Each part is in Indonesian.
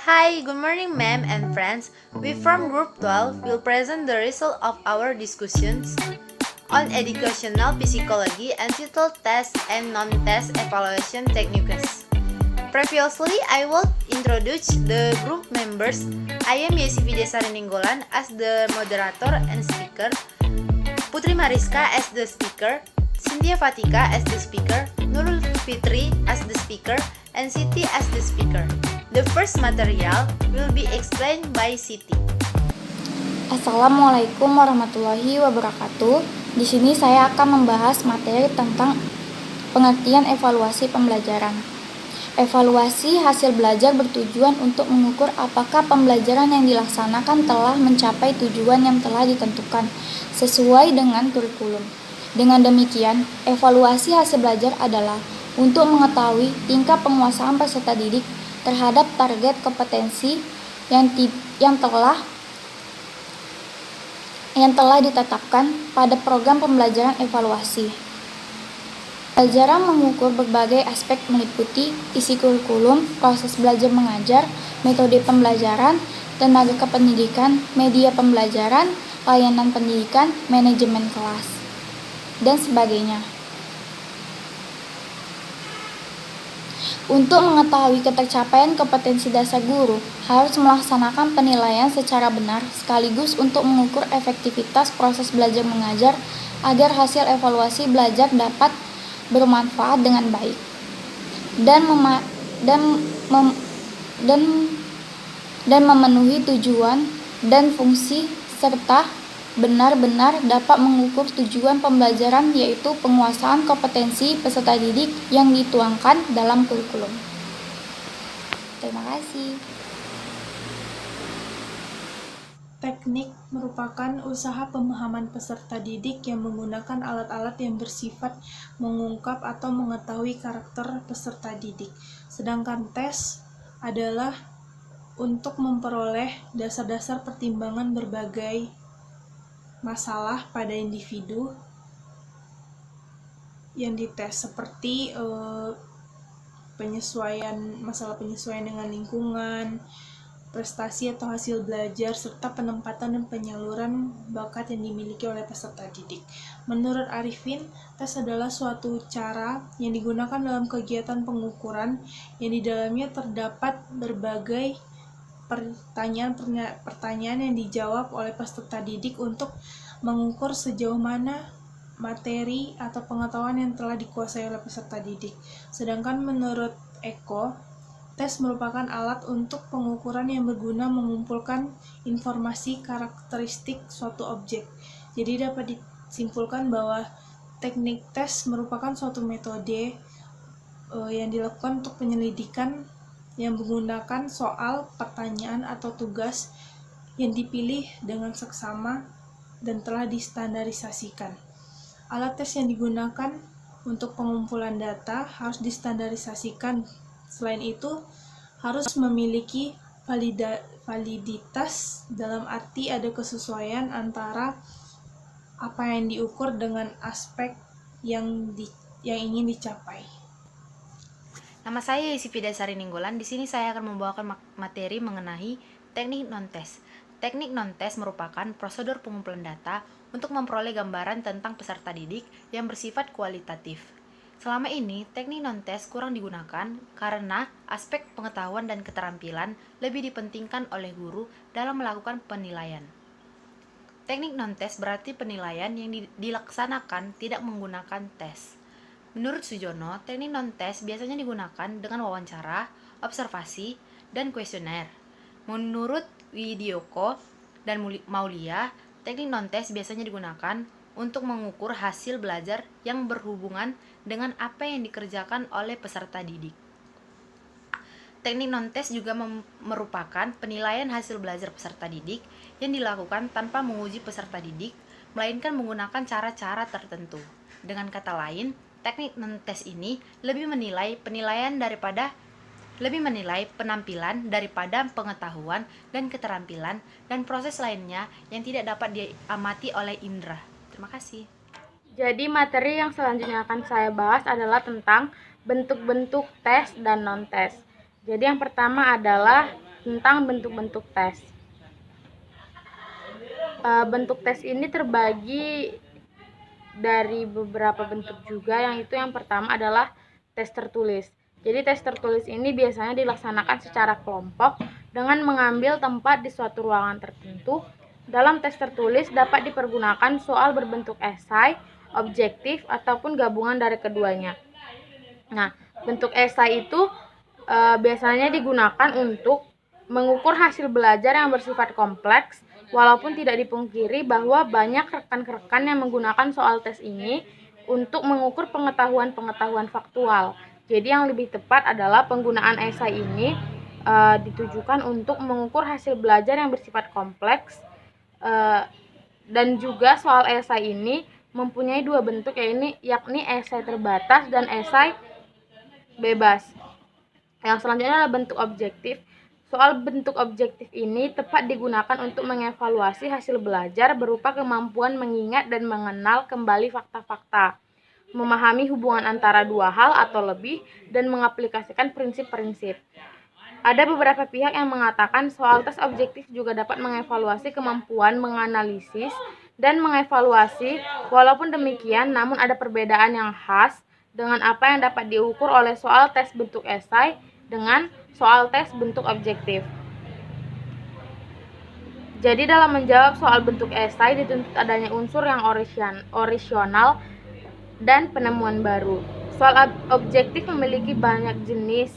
Hi, good morning, ma'am and friends. We from Group 12 will present the result of our discussions on educational psychology and title test and non-test evaluation techniques. Previously, I will introduce the group members. I am Yesi Videsari Ninggolan as the moderator and speaker, Putri Mariska as the speaker, Cynthia Fatika as the speaker, Nurul Fitri as the speaker, and Siti as the speaker. The first material will be explained by Siti. Assalamualaikum warahmatullahi wabarakatuh. Di sini saya akan membahas materi tentang pengertian evaluasi pembelajaran. Evaluasi hasil belajar bertujuan untuk mengukur apakah pembelajaran yang dilaksanakan telah mencapai tujuan yang telah ditentukan sesuai dengan kurikulum. Dengan demikian, evaluasi hasil belajar adalah untuk mengetahui tingkat penguasaan peserta didik terhadap target kompetensi yang telah ditetapkan pada program pembelajaran evaluasi. Pembelajaran mengukur berbagai aspek meliputi isi kurikulum, proses belajar mengajar, metode pembelajaran, tenaga kependidikan, media pembelajaran, layanan pendidikan, manajemen kelas, dan sebagainya. Untuk mengetahui ketercapaian kompetensi dasar guru, harus melaksanakan penilaian secara benar sekaligus untuk mengukur efektivitas proses belajar mengajar agar hasil evaluasi belajar dapat bermanfaat dengan baik dan memenuhi tujuan dan fungsi serta benar-benar dapat mengukur tujuan pembelajaran, yaitu penguasaan kompetensi peserta didik yang dituangkan dalam kurikulum. Terima kasih. Teknik merupakan usaha pemahaman peserta didik yang menggunakan alat-alat yang bersifat mengungkap atau mengetahui karakter peserta didik. Sedangkan tes adalah untuk memperoleh dasar-dasar pertimbangan berbagai masalah pada individu yang dites, seperti masalah penyesuaian dengan lingkungan, prestasi atau hasil belajar, serta penempatan dan penyaluran bakat yang dimiliki oleh peserta didik. Menurut Arifin, tes adalah suatu cara yang digunakan dalam kegiatan pengukuran yang di dalamnya terdapat berbagai pertanyaan yang dijawab oleh peserta didik untuk mengukur sejauh mana materi atau pengetahuan yang telah dikuasai oleh peserta didik. Sedangkan menurut Eko, tes merupakan alat untuk pengukuran yang berguna mengumpulkan informasi karakteristik suatu objek. Jadi dapat disimpulkan bahwa teknik tes merupakan suatu metode yang dilakukan untuk penyelidikan yang menggunakan soal, pertanyaan, atau tugas yang dipilih dengan seksama dan telah distandarisasikan. Alat tes yang digunakan untuk pengumpulan data harus distandarisasikan. Selain itu, harus memiliki validitas, dalam arti ada kesesuaian antara apa yang diukur dengan aspek yang ingin dicapai. Nama saya Yesi Videsari Ninggolan. Di sini saya akan membawakan materi mengenai teknik non-tes. Teknik non-tes merupakan prosedur pengumpulan data untuk memperoleh gambaran tentang peserta didik yang bersifat kualitatif. Selama ini, teknik non-tes kurang digunakan karena aspek pengetahuan dan keterampilan lebih dipentingkan oleh guru dalam melakukan penilaian. Teknik non-tes berarti penilaian yang dilaksanakan tidak menggunakan tes. Menurut Sujono, teknik non-tes biasanya digunakan dengan wawancara, observasi, dan kuesioner. Menurut Widioko dan Maulia, teknik non-tes biasanya digunakan untuk mengukur hasil belajar yang berhubungan dengan apa yang dikerjakan oleh peserta didik. Teknik non-tes juga merupakan penilaian hasil belajar peserta didik yang dilakukan tanpa menguji peserta didik, melainkan menggunakan cara-cara tertentu. Dengan kata lain, teknik non-tes ini lebih menilai penampilan daripada pengetahuan dan keterampilan dan proses lainnya yang tidak dapat diamati oleh indera. Terima kasih. Jadi materi yang selanjutnya akan saya bahas adalah tentang bentuk-bentuk tes dan non-tes. Jadi yang pertama adalah tentang bentuk-bentuk tes. Bentuk tes ini terbagi dari beberapa bentuk juga, yang pertama adalah tes tertulis. Jadi tes tertulis ini biasanya dilaksanakan secara kelompok dengan mengambil tempat di suatu ruangan tertentu. Dalam tes tertulis dapat dipergunakan soal berbentuk esai, objektif, ataupun gabungan dari keduanya. Nah, bentuk esai itu biasanya digunakan untuk mengukur hasil belajar yang bersifat kompleks, walaupun tidak dipungkiri bahwa banyak rekan-rekan yang menggunakan soal tes ini untuk mengukur pengetahuan-pengetahuan faktual. Jadi yang lebih tepat adalah penggunaan esai ini ditujukan untuk mengukur hasil belajar yang bersifat kompleks, dan juga soal esai ini mempunyai dua bentuk, yakni esai terbatas dan esai bebas. Yang selanjutnya adalah bentuk objektif. Soal bentuk objektif ini tepat digunakan untuk mengevaluasi hasil belajar berupa kemampuan mengingat dan mengenal kembali fakta-fakta, memahami hubungan antara dua hal atau lebih, dan mengaplikasikan prinsip-prinsip. Ada beberapa pihak yang mengatakan soal tes objektif juga dapat mengevaluasi kemampuan menganalisis dan mengevaluasi. Walaupun demikian, namun ada perbedaan yang khas dengan apa yang dapat diukur oleh soal tes bentuk esai dengan soal tes bentuk objektif. Jadi dalam menjawab soal bentuk esai dituntut adanya unsur yang orisinal dan penemuan baru. Soal objektif memiliki banyak jenis,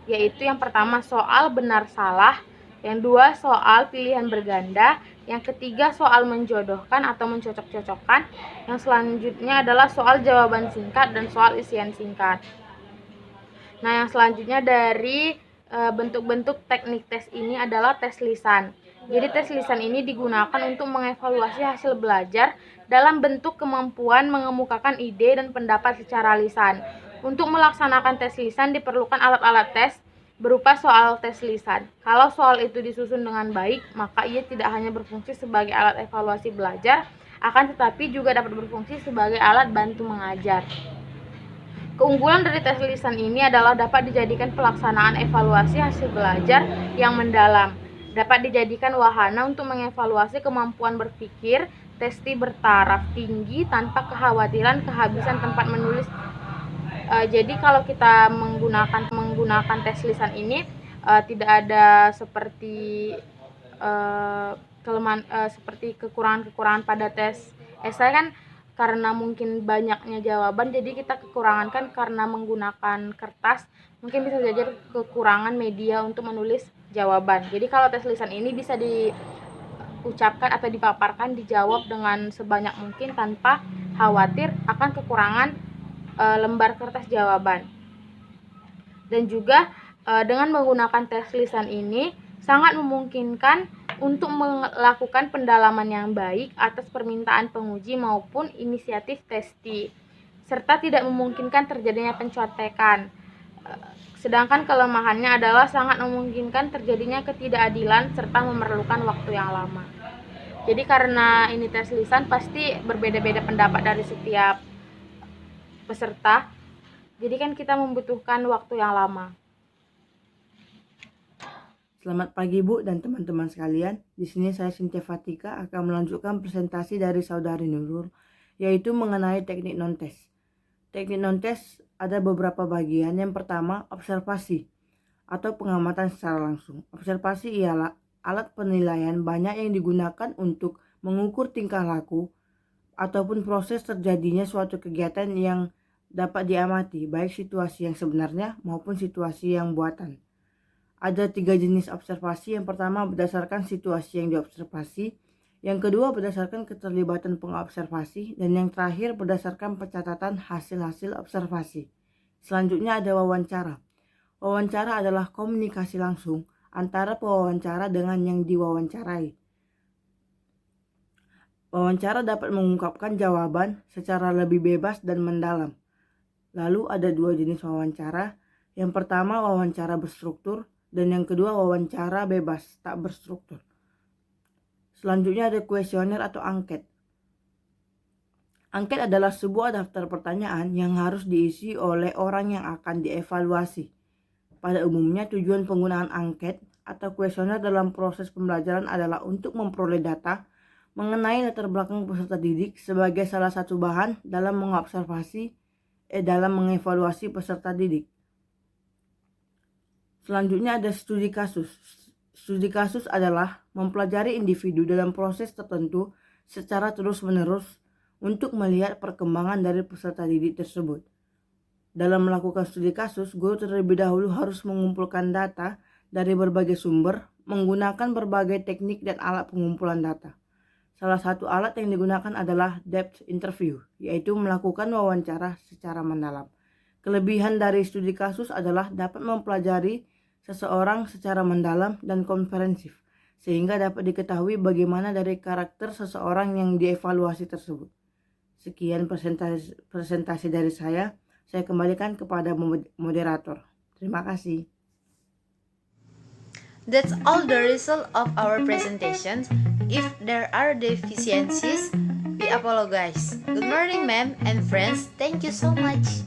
yaitu yang pertama soal benar salah, yang dua soal pilihan berganda, yang ketiga soal menjodohkan atau mencocok-cocokkan, yang selanjutnya adalah soal jawaban singkat dan soal isian singkat. Nah, yang selanjutnya dari bentuk-bentuk teknik tes ini adalah tes lisan. Jadi tes lisan ini digunakan untuk mengevaluasi hasil belajar dalam bentuk kemampuan mengemukakan ide dan pendapat secara lisan. Untuk melaksanakan tes lisan diperlukan alat-alat tes berupa soal tes lisan. Kalau soal itu disusun dengan baik, maka ia tidak hanya berfungsi sebagai alat evaluasi belajar, akan tetapi juga dapat berfungsi sebagai alat bantu mengajar. Keunggulan dari tes lisan ini adalah dapat dijadikan pelaksanaan evaluasi hasil belajar yang mendalam, dapat dijadikan wahana untuk mengevaluasi kemampuan berpikir, testi bertaraf tinggi tanpa kekhawatiran kehabisan tempat menulis. Jadi kalau kita menggunakan tes lisan ini tidak ada seperti seperti kekurangan-kekurangan pada tes esai kan, karena mungkin banyaknya jawaban, jadi kita kekurangan kan karena menggunakan kertas, mungkin bisa jadi kekurangan media untuk menulis jawaban. Jadi kalau tes lisan ini bisa diucapkan atau dipaparkan, dijawab dengan sebanyak mungkin tanpa khawatir akan kekurangan lembar kertas jawaban. Dan juga dengan menggunakan tes lisan ini sangat memungkinkan untuk melakukan pendalaman yang baik atas permintaan penguji maupun inisiatif testi, serta tidak memungkinkan terjadinya pencontekan. Sedangkan kelemahannya adalah sangat memungkinkan terjadinya ketidakadilan serta memerlukan waktu yang lama. Jadi karena ini tes lisan pasti berbeda-beda pendapat dari setiap peserta, jadi kan kita membutuhkan waktu yang lama. Selamat pagi Bu dan teman-teman sekalian. Di sini saya Cynthia Fatika akan melanjutkan presentasi dari Saudari Nurul, yaitu mengenai teknik non-tes. Teknik non-tes ada beberapa bagian. Yang pertama, observasi atau pengamatan secara langsung. Observasi ialah alat penilaian banyak yang digunakan untuk mengukur tingkah laku ataupun proses terjadinya suatu kegiatan yang dapat diamati, baik situasi yang sebenarnya maupun situasi yang buatan. Ada 3 jenis observasi. Yang pertama berdasarkan situasi yang diobservasi, yang kedua berdasarkan keterlibatan pengobservasi, dan yang terakhir berdasarkan pencatatan hasil-hasil observasi. Selanjutnya ada wawancara. Wawancara adalah komunikasi langsung antara pewawancara dengan yang diwawancarai. Wawancara dapat mengungkapkan jawaban secara lebih bebas dan mendalam. Lalu ada 2 jenis wawancara. Yang pertama wawancara berstruktur, dan yang kedua wawancara bebas, tak berstruktur. Selanjutnya ada kuesioner atau angket. Angket adalah sebuah daftar pertanyaan yang harus diisi oleh orang yang akan dievaluasi. Pada umumnya tujuan penggunaan angket atau kuesioner dalam proses pembelajaran adalah untuk memperoleh data mengenai latar belakang peserta didik sebagai salah satu bahan dalam mengevaluasi peserta didik. Selanjutnya ada studi kasus. Studi kasus adalah mempelajari individu dalam proses tertentu secara terus-menerus untuk melihat perkembangan dari peserta didik tersebut. Dalam melakukan studi kasus, guru terlebih dahulu harus mengumpulkan data dari berbagai sumber menggunakan berbagai teknik dan alat pengumpulan data. Salah satu alat yang digunakan adalah depth interview, yaitu melakukan wawancara secara mendalam. Kelebihan dari studi kasus adalah dapat mempelajari seseorang secara mendalam dan komprehensif, sehingga dapat diketahui bagaimana dari karakter seseorang yang dievaluasi tersebut. Sekian presentasi dari saya kembalikan kepada moderator. Terima kasih. That's all the result of our presentations. If there are deficiencies, we apologize. Good morning, ma'am and friends. Thank you so much.